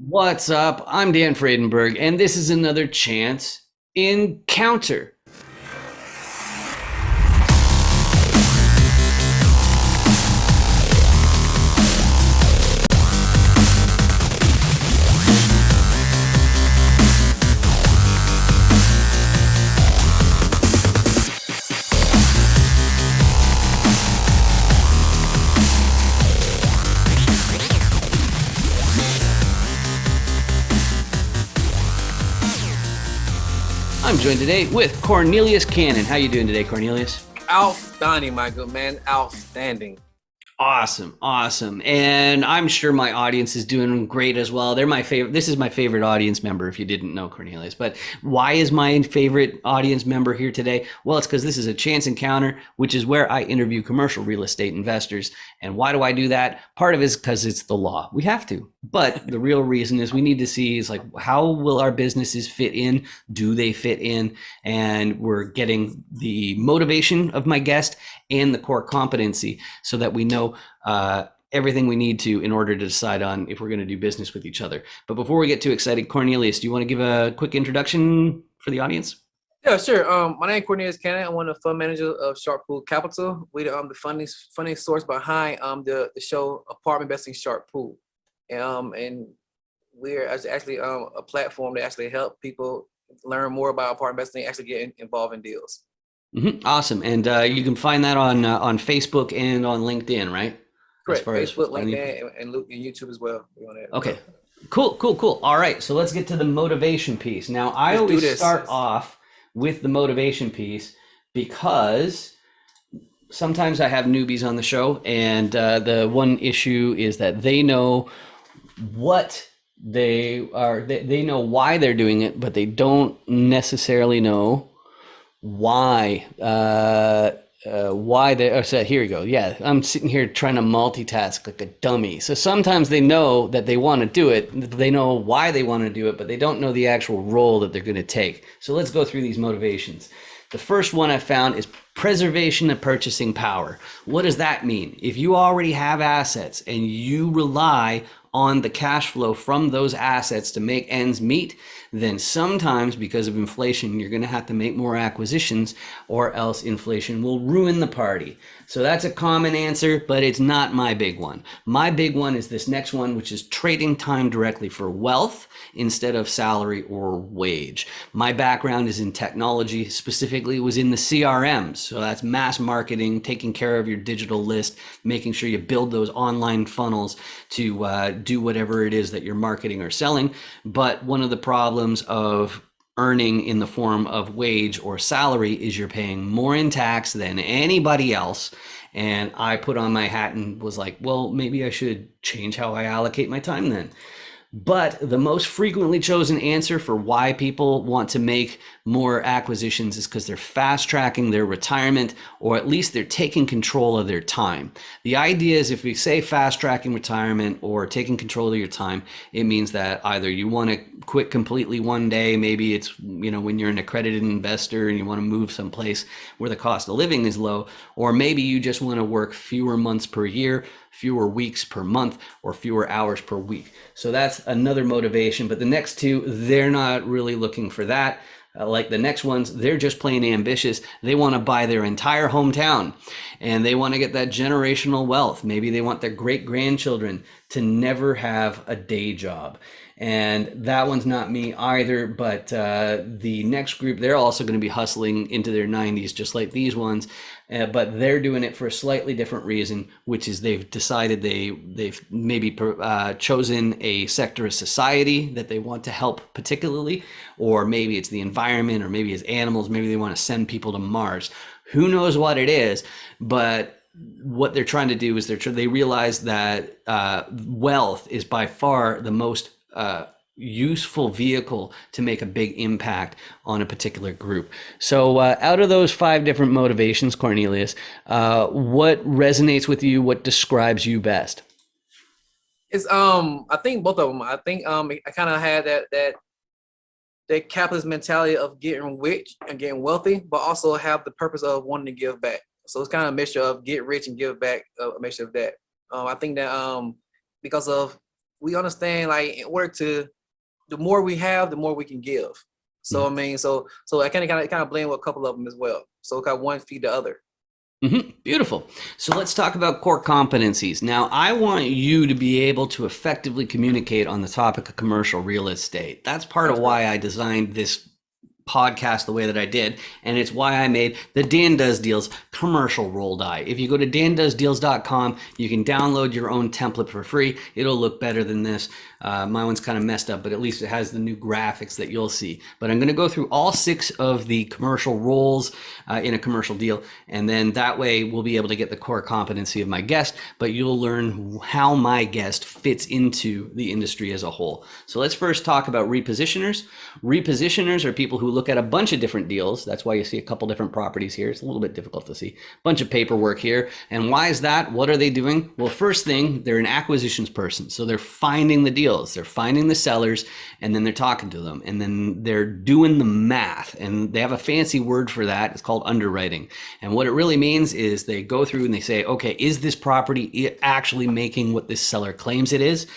What's up? I'm Dan Fredenberg, and this is another Chance Encounter. I'm joined today with Corneilous Cannon. How you doing today, Corneilous? Outstanding, my good man. Outstanding. Awesome. And I'm sure my audience is doing great as well. They're my favorite. This is my favorite audience member, if you didn't know, Cornelius. But why is my favorite audience member here today? Well, it's because this is a chance encounter, which is where I interview commercial real estate investors. And why do I do that? Part of it is because it's the law. We have to. But the real reason is we need to see is like, how will our businesses fit in? Do they fit in? And we're getting the motivation of my guest and the core competency so that we know everything we need to in order to decide on if we're going to do business with each other. But before we get too excited, Cornelius, do you want to give a quick introduction for the audience? Yeah, sure. My name is Corneilous Cannon. I'm one of the fund managers of Sharp Pool Capital. We the funding source behind the show Apartment Investing Sharp Pool. And we're actually a platform that actually help people learn more about apartment investing, actually get involved in deals. Awesome. And you can find that on Facebook and on LinkedIn, right? As Correct. far as Facebook, finding. LinkedIn, and YouTube as well. Okay. Cool. All right. So let's get to the motivation piece. Now, I Let's do always this. start off with the motivation piece because sometimes I have newbies on the show, and the one issue is that they know what they are, they know why they're doing it, but they don't necessarily know why why they oh, so here we go. Yeah, I'm sitting here trying to multitask like a dummy. So sometimes they know that they want to do it, they know why they want to do it, but they don't know the actual role that they're going to take. So let's go through these motivations. The first one I found is preservation of purchasing power. What does that mean? If you already have assets and you rely on the cash flow from those assets to make ends meet, then sometimes because of inflation, you're going to have to make more acquisitions or else inflation will ruin the party. So that's a common answer, but it's not my big one. My big one is this next one, which is trading time directly for wealth instead of salary or wage. My background is in technology, specifically was in the CRMs. So that's mass marketing, taking care of your digital list, making sure you build those online funnels to do whatever it is that you're marketing or selling. But one of the problems of earning in the form of wage or salary is you're paying more in tax than anybody else. And I put on my hat and was like, well, maybe I should change how I allocate my time then. But the most frequently chosen answer for why people want to make more acquisitions is because they're fast tracking their retirement, or at least they're taking control of their time. The idea is if we say fast tracking retirement or taking control of your time, it means that either you want to quit completely one day, maybe it's, when you're an accredited investor and you want to move someplace where the cost of living is low, or maybe you just want to work fewer months per year, fewer weeks per month, or fewer hours per week. So that's another motivation. But the next two, they're not really looking for that. Like the next ones, they're just plain ambitious. They want to buy their entire hometown and they want to get that generational wealth. Maybe they want their great grandchildren to never have a day job. And that one's not me either. But the next group, they're also going to be hustling into their 90s, just like these ones. But they're doing it for a slightly different reason, which is they've decided they've maybe chosen a sector of society that they want to help particularly, or maybe it's the environment, or maybe it's animals, maybe they want to send people to Mars. Who knows what it is, but what they're trying to do is they realize that wealth is by far the most useful vehicle to make a big impact on a particular group. So out of those 5 different motivations, Cornelius, what resonates with you? What describes you best? It's I think both of them. I think I kind of had that capitalist mentality of getting rich and getting wealthy, but also have the purpose of wanting to give back. So it's kind of a mixture of get rich and give back, a mixture of that. I think that because of we understand like in order to, the more we have, the more we can give. So I mean, so I kind of blend with a couple of them as well. So kind of one feed the other. Beautiful. So let's talk about core competencies. Now, I want you to be able to effectively communicate on the topic of commercial real estate. That's part of why I designed this podcast the way that I did, and it's why I made the Dan Does Deals commercial roll die. If you go to dandoesdeals.com, you can download your own template for free. It'll look better than this. My one's kind of messed up, but at least it has the new graphics that you'll see. But I'm going to go through all 6 of the commercial roles in a commercial deal, and then that way we'll be able to get the core competency of my guest, but you'll learn how my guest fits into the industry as a whole. So let's first talk about repositioners. Repositioners are people who look at a bunch of different deals. That's why you see a couple different properties here. It's a little bit difficult to see. Bunch of paperwork here. And why is that? What are they doing? Well, first thing, they're an acquisitions person. So they're finding the deals. They're finding the sellers, and then they're talking to them. And then they're doing the math. And they have a fancy word for that. It's called underwriting. And what it really means is they go through and they say, okay, is this property actually making what this seller claims it is?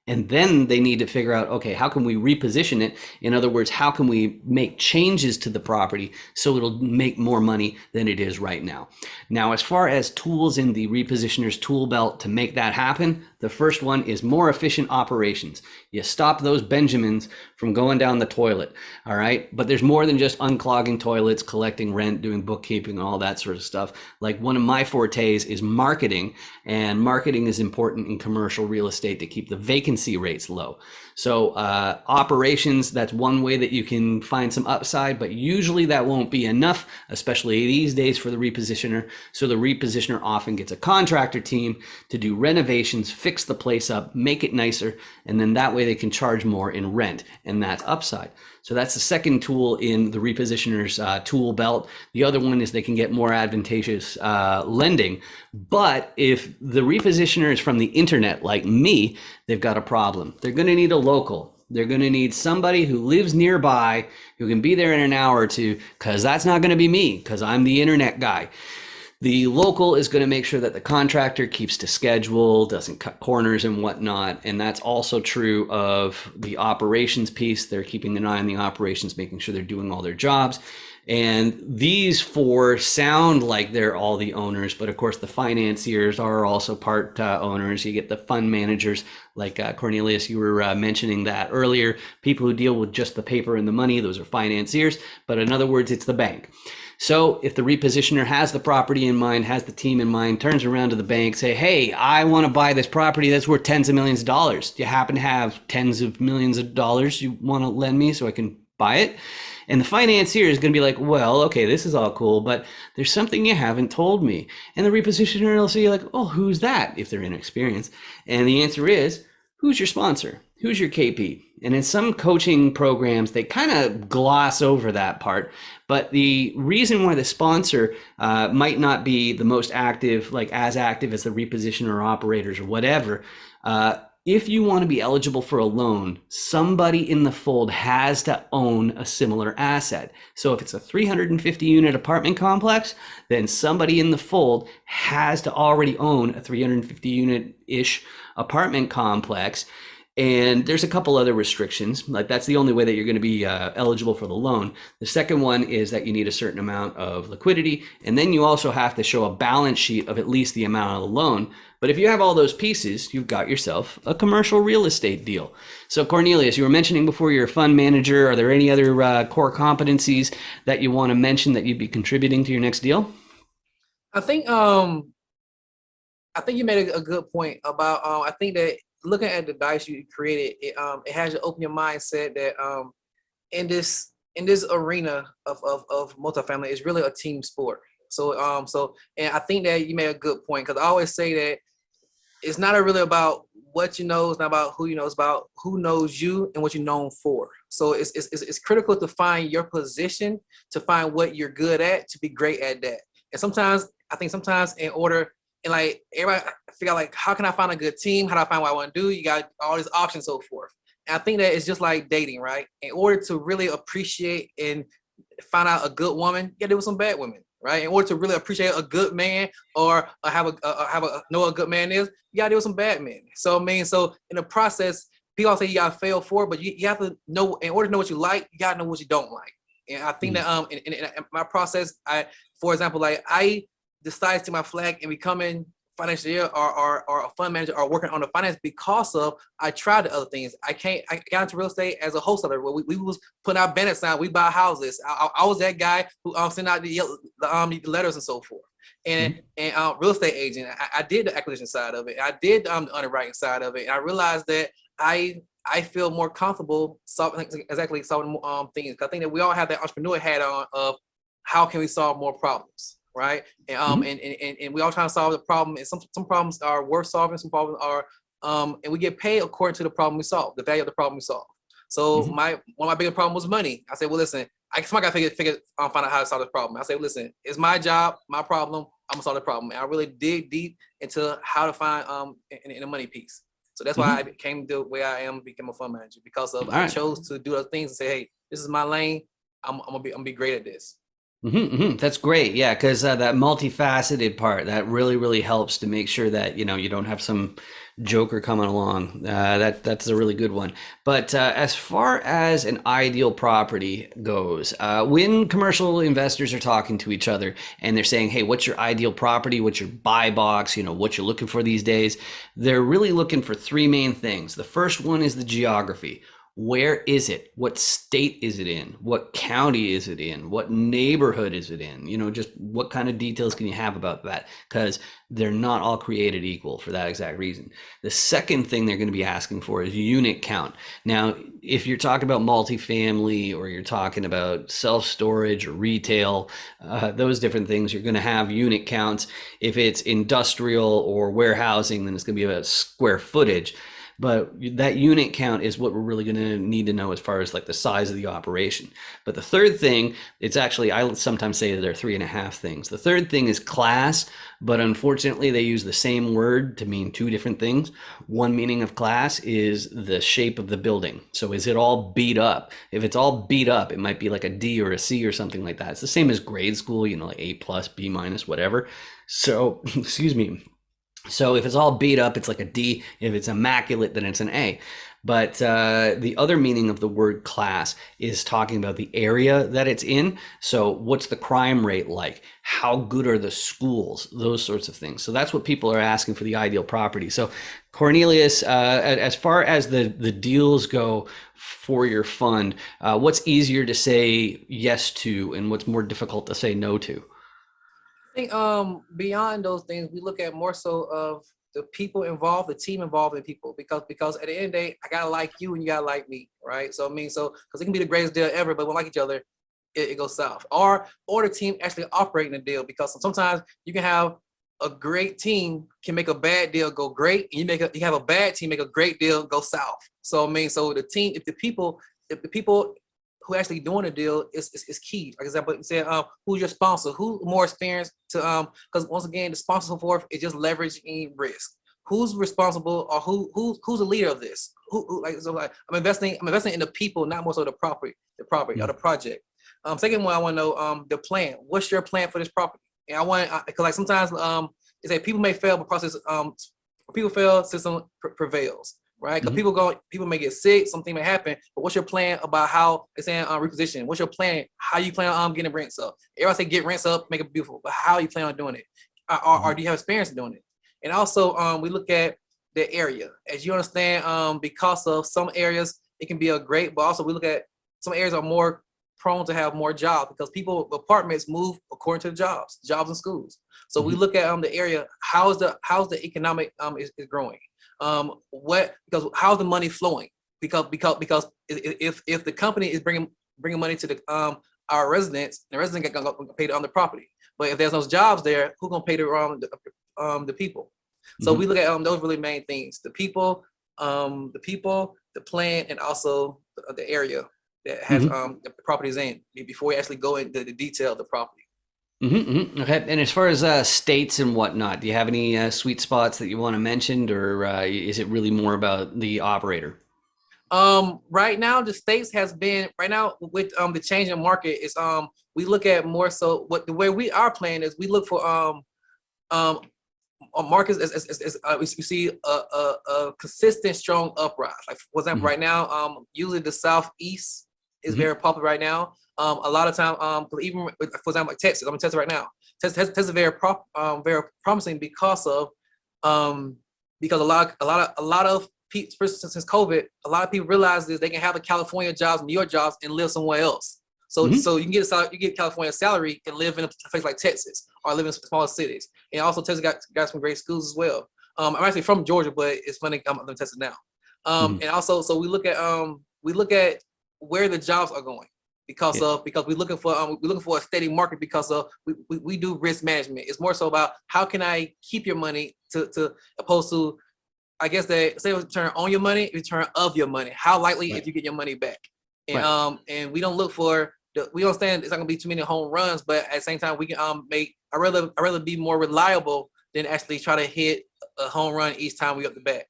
And then they need to figure out, okay, how can we reposition it? In other words, how can we make changes to the property so it'll make more money than it is right now? Now, as far as tools in the repositioner's tool belt to make that happen, the first one is more efficient operations. You stop those Benjamins from going down the toilet, all right? But there's more than just unclogging toilets, collecting rent, doing bookkeeping, and all that sort of stuff. Like one of my fortes is marketing, and marketing is important in commercial real estate to keep the vacancy rates low. So operations, that's one way that you can find some upside, but usually that won't be enough, especially these days for the repositioner. So the repositioner often gets a contractor team to do renovations, fix the place up, make it nicer, and then that way they can charge more in rent, and that's upside. So that's the second tool in the repositioner's tool belt. The other one is they can get more advantageous lending. But if the repositioner is from the internet like me, they've got a problem. They're going to need a local. They're going to need somebody who lives nearby, who can be there in an hour or two, because that's not going to be me, because I'm the internet guy. The local is going to make sure that the contractor keeps to schedule, doesn't cut corners and whatnot. And that's also true of the operations piece. They're keeping an eye on the operations, making sure they're doing all their jobs. And these 4 sound like they're all the owners, but of course the financiers are also part owners. You get the fund managers like Corneilous, you were mentioning that earlier. People who deal with just the paper and the money, those are financiers. But in other words, it's the bank. So if the repositioner has the property in mind, has the team in mind, turns around to the bank, say, hey, I want to buy this property that's worth tens of millions of dollars. Do you happen to have tens of millions of dollars you want to lend me so I can buy it? And the financier is going to be like, well, okay, this is all cool, but there's something you haven't told me. And the repositioner will say like, oh, who's that? If they're inexperienced. And the answer is, who's your sponsor? Who's your KP? And in some coaching programs, they kind of gloss over that part. But the reason why the sponsor might not be the most active, like as active as the repositioner or operators or whatever, if you want to be eligible for a loan, somebody in the fold has to own a similar asset. So if it's a 350 unit apartment complex, then somebody in the fold has to already own a 350 unit-ish apartment complex. And there's a couple other restrictions, like that's the only way that you're going to be eligible for the loan. The second one is that you need a certain amount of liquidity, and then you also have to show a balance sheet of at least the amount of the loan. But if you have all those pieces, you've got yourself a commercial real estate deal. So Corneilous, you were mentioning before you're a fund manager. Are there any other core competencies that you want to mention that you'd be contributing to your next deal? I think you made a good point about I think that looking at the dice you created, it has you open your mindset that in this arena of multifamily, it's really a team sport. So and I think that you made a good point, because I always say that it's not really about what you know, it's not about who you know, it's about who knows you and what you're known for. So it's critical to find your position, to find what you're good at, to be great at that. And sometimes in order, and like everybody figure out like, how can I find a good team? How do I find what I want to do? You got all these options, so forth. And I think that it's just like dating, right? In order to really appreciate and find out a good woman, you gotta deal with some bad women, right? In order to really appreciate a good man or know what a good man is, you gotta deal with some bad men. So I mean, so in the process, people say you gotta fail for it, but you have to know, in order to know what you like, you gotta know what you don't like. And I think that in my process, for example, like I decided to my flag and becoming financial year or a fund manager or working on the finance because of I tried the other things. I got into real estate as a wholesaler. We was putting out banners out, we buy houses. I was that guy who sent out the letters and so forth. And real estate agent, I did the acquisition side of it. I did the underwriting side of it. And I realized that I feel more comfortable solving things. Because I think that we all have that entrepreneur hat on of how can we solve more problems, right? And we all trying to solve the problem. And some problems are worth solving. Some problems are, and we get paid according to the problem we solve, the value of the problem we solve. So one of my biggest problem was money. I said, well, listen, somebody got to find out how to solve this problem. I said, well, listen, it's my job, my problem. I'm gonna solve the problem. And I really dig deep into how to find in the money piece. So that's why I became the way I am, became a fund manager because of I chose to do other things and say, hey, this is my lane. I'm gonna be great at this. That's great. Yeah, because that multifaceted part that really helps to make sure that you don't have some joker coming along. That's a really good one. But as far as an ideal property goes, when commercial investors are talking to each other and they're saying, "Hey, what's your ideal property? What's your buy box? What you're looking for these days?" They're really looking for three main things. The first one is the geography. Where is it? What state is it in? What county is it in? What neighborhood is it in? Just what kind of details can you have about that? Because they're not all created equal for that exact reason. The second thing they're going to be asking for is unit count. Now, if you're talking about multifamily or you're talking about self-storage or retail, those different things, you're going to have unit counts. If it's industrial or warehousing, then it's going to be about square footage. But that unit count is what we're really going to need to know as far as like the size of the operation. But the third thing, it's actually, I sometimes say that there are 3.5 things. The third thing is class, but unfortunately they use the same word to mean two different things. One meaning of class is the shape of the building. So is it all beat up? If it's all beat up, it might be like a D or a C or something like that. It's the same as grade school, like A+, B-, whatever. So, excuse me. So if it's all beat up, it's like a D. If it's immaculate, then it's an A. But the other meaning of the word class is talking about the area that it's in. So what's the crime rate like? How good are the schools? Those sorts of things. So that's what people are asking for the ideal property. So Corneilous, as far as the deals go for your fund, what's easier to say yes to and what's more difficult to say no to? I think beyond those things, we look at more so of the people involved, the team involved in people, because at the end of the day, I gotta like you and you gotta like me, right? So I mean, because it can be the greatest deal ever, but we like each other, it goes south. Or the team actually operating the deal, because sometimes you can have a great team can make a bad deal go great, and you have a bad team make a great deal go south. So I mean, so the team, if the people who actually doing the deal is key. For example, you said, who's your sponsor? Who's more experienced to because once again, the sponsor so forth is just leveraging risk. Who's responsible, or who's the leader of this? Who I'm investing in the people, not more so the property or the project. Second one, I want to know the plan. What's your plan for this property? And I want because like sometimes it's like people may fail, but process people fail, system prevails. Right? Because people may get sick, something may happen. But what's your plan about how it's saying reposition? What's your plan? How you plan on getting rents up? Everybody say get rents up, make it beautiful. But how you plan on doing it? Or do you have experience in doing it? And also, we look at the area, as you understand. Because of some areas, it can be a great, but also we look at some areas are more prone to have more jobs because apartments move according to the jobs and schools. So we look at the area. How's the economic is growing? Because how's the money flowing? Because if the company is bringing money to the our residents, the resident gonna pay on the property. But if there's no jobs there, who's gonna pay the people? So we look at those really main things: the people, the plan, and also the area that has the properties in before we actually go into the detail of the property. Okay. And as far as states and whatnot, do you have any sweet spots that you want to mention, or is it really more about the operator? Right now the states has been right now with the change in market is we look at more so what the way we are playing is we look for um markets we see a consistent strong uprise. Like for example, Mhm. right now, usually the southeast is Mhm. very popular right now. A lot of time, even for example, like Texas, I'm in Texas right now. Texas is very promising um, because a lot of people since COVID, a lot of people realize that they can have the California jobs, New York jobs, and live somewhere else. Mhm. So you can get California salary and live in a place like Texas or live in smaller cities. And also Texas got some great schools as well. I'm actually from Georgia, but it's funny I'm in Texas now. Mhm. And also so we look at where the jobs are going Yeah. because we're looking for a steady market because of we do risk management. It's more so about how can I keep your money to opposed to I guess they say return on your money, return of your money. How likely if Right. you get your money back? Right. And we don't look for we understand it's not gonna be too many home runs, but at the same time we can make I rather be more reliable than actually try to hit a home run each time we up the bat.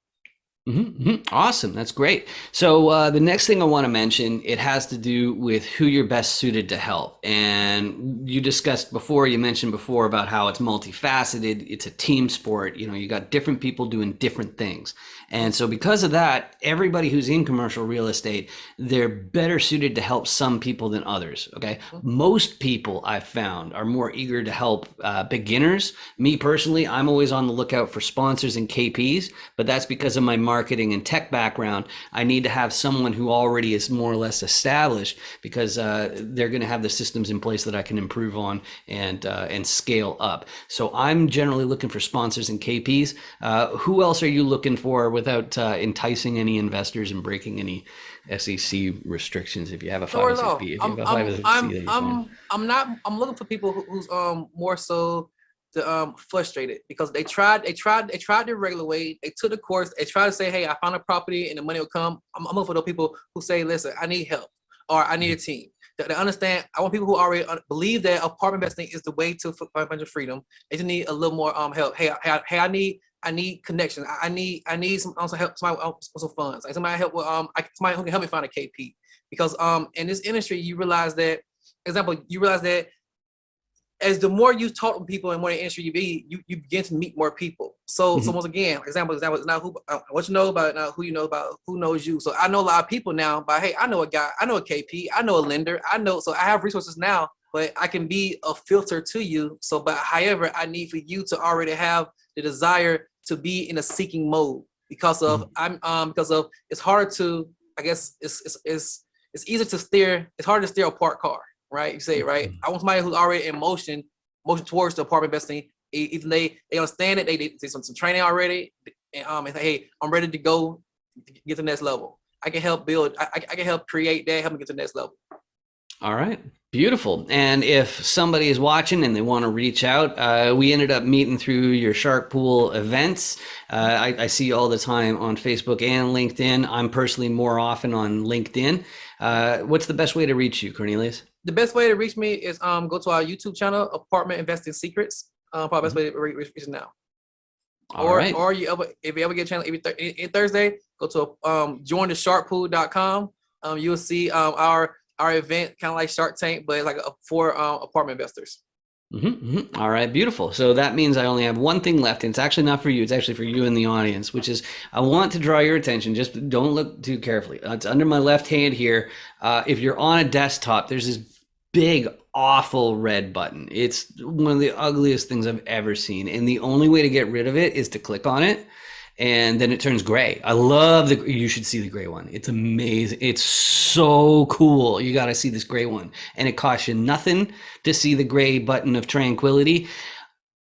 Awesome. That's great. So the next thing I want to mention, it has to do with who you're best suited to help. And you mentioned before about how it's multifaceted. It's a team sport. You know, you got different people doing different things. And so because of that, everybody who's in commercial real estate, they're better suited to help some people than others. Okay. Most people I've found are more eager to help beginners. Me personally, I'm always on the lookout for sponsors and KPs, but that's because of my marketing and tech background. I need to have someone who already is more or less established because they're going to have the systems in place that I can improve on and scale up. So I'm generally looking for sponsors and KPs. Who else are you looking for without enticing any investors and breaking any SEC restrictions? If you have a No worries at all. 506B, if you have a 506C, that you're fine. I'm looking for people who's more so the frustrated because they tried the regular way. They took the course. They tried to say, hey, I found a property and the money will come. I'm looking for those people who say, listen, I need help or I need a team. They understand. I want people who already believe that apartment investing is the way to financial freedom. They just need a little more help. Hey, I need connections. I need some also help somebody some funds. Like somebody help with somebody who can help me find a KP because in this industry you realize that as the more you talk to people and more in the industry you begin to meet more people. So Mhm. once again, example now who what you know about now who you know about who knows you. So I know a lot of people now, but hey, I know a guy, I know a KP, I know a lender, I know so I have resources now, but I can be a filter to you. So but however, I need for you to already have the desire to be in a seeking mode because of because of it's hard to I guess it's easier to steer, it's hard to steer a parked car, right? You say it right. I want somebody who's already in motion towards the apartment investing. Even they understand it, they did some training already, and say, hey, I'm ready to go get to the next level. I can help build, I can help create that, help me get to the next level. All right. Beautiful. And if somebody is watching and they want to reach out, we ended up meeting through your Shark Pool events. I see you all the time on Facebook and LinkedIn. I'm personally more often on LinkedIn. What's the best way to reach you, Cornelius? The best way to reach me is go to our YouTube channel, Apartment Investing Secrets. Probably the best way to reach it now. All right. Or if you ever get a channel every Thursday, go to jointhesharkpool.com. You'll see our event kind of like Shark Tank, but like for apartment investors. All right, beautiful. So that means I only have one thing left, and it's actually not for you. It's actually for you in the audience, which is I want to draw your attention. Just don't look too carefully. It's under my left hand here. If you're on a desktop, there's this big, awful red button. It's one of the ugliest things I've ever seen, and the only way to get rid of it is to click on it. And then it turns gray. You should see the gray one. It's amazing. It's so cool. You got to see this gray one. And it costs you nothing to see the gray button of tranquility.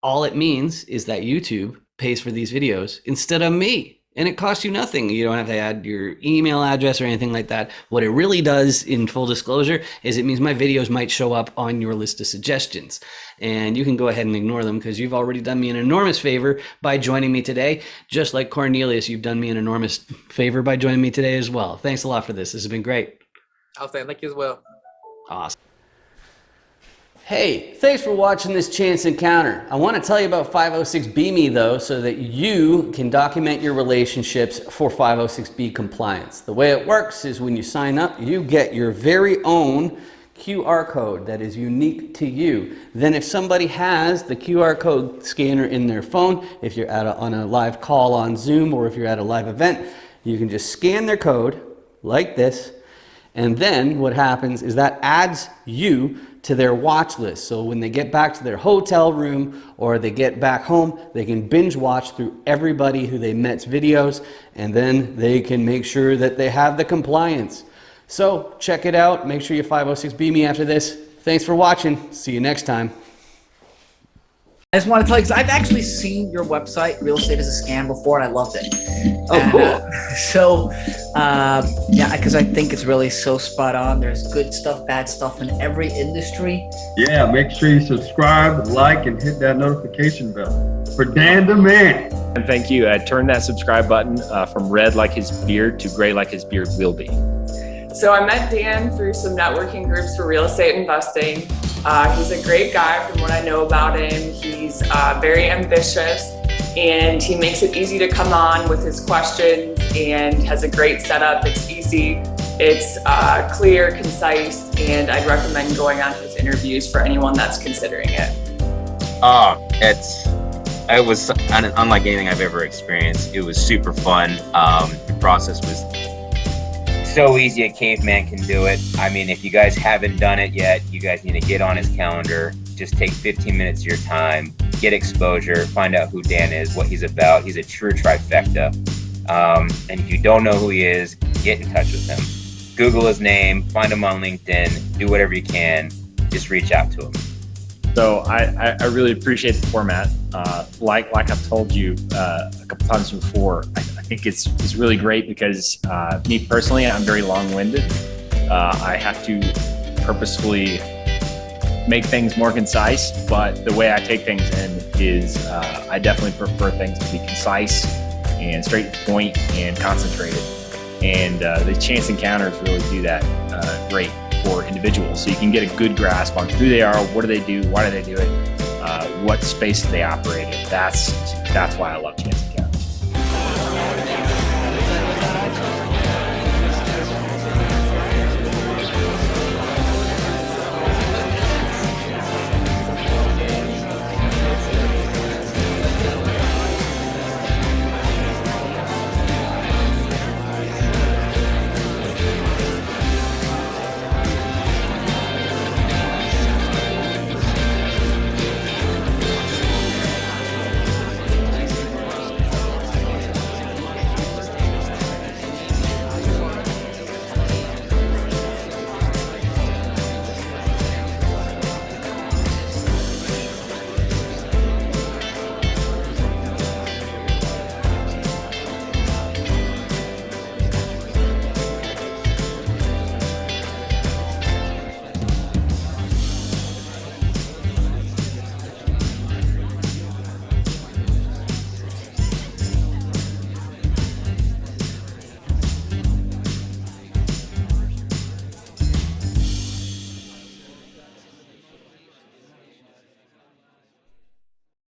All it means is that YouTube pays for these videos instead of me. And it costs you nothing. You don't have to add your email address or anything like that. What it really does, in full disclosure, is it means my videos might show up on your list of suggestions. And you can go ahead and ignore them because you've already done me an enormous favor by joining me today. Just like Cornelius, you've done me an enormous favor by joining me today as well. Thanks a lot for this. This has been great. I'll say thank you as well. Awesome. Hey, thanks for watching this Chance Encounter. I want to tell you about 506B though, so that you can document your relationships for 506B compliance. The way it works is when you sign up, you get your very own QR code that is unique to you. Then if somebody has the QR code scanner in their phone, if you're on a live call on Zoom or if you're at a live event, you can just scan their code like this. And then what happens is that adds you to their watch list. So when they get back to their hotel room or they get back home, they can binge watch through everybody who they met's videos, and then they can make sure that they have the compliance. So check it out. Make sure you 506B me after this. Thanks for watching. See you next time. I just want to tell you, because I've actually seen your website, Real Estate is a Scam, before, and I loved it. Oh, cool. Yeah, because I think it's really so spot on. There's good stuff, bad stuff in every industry. Yeah, make sure you subscribe, like, and hit that notification bell. For Dan the Man. And thank you. Turn that subscribe button from red like his beard to gray like his beard will be. So I met Dan through some networking groups for real estate investing. He's a great guy from what I know about him. He's very ambitious, and he makes it easy to come on with his questions and has a great setup. It's easy, it's clear, concise, and I'd recommend going on his interviews for anyone that's considering it. It was unlike anything I've ever experienced. It was super fun. The process was so easy, a caveman can do it. I mean, if you guys haven't done it yet, you guys need to get on his calendar. Just take 15 minutes of your time, get exposure, find out who Dan is, what he's about. He's a true trifecta. And if you don't know who he is, get in touch with him. Google his name, find him on LinkedIn, do whatever you can. Just reach out to him. So I really appreciate the format. Like I've told you a couple times before, I think it's really great because me personally, I'm very long-winded. I have to purposefully make things more concise, but the way I take things in is I definitely prefer things to be concise and straight to the point and concentrated. And the Chance Encounters really do that great for individuals. So you can get a good grasp on who they are, what do they do, why do they do it, what space do they operate in. That's why I love Chance Encounters.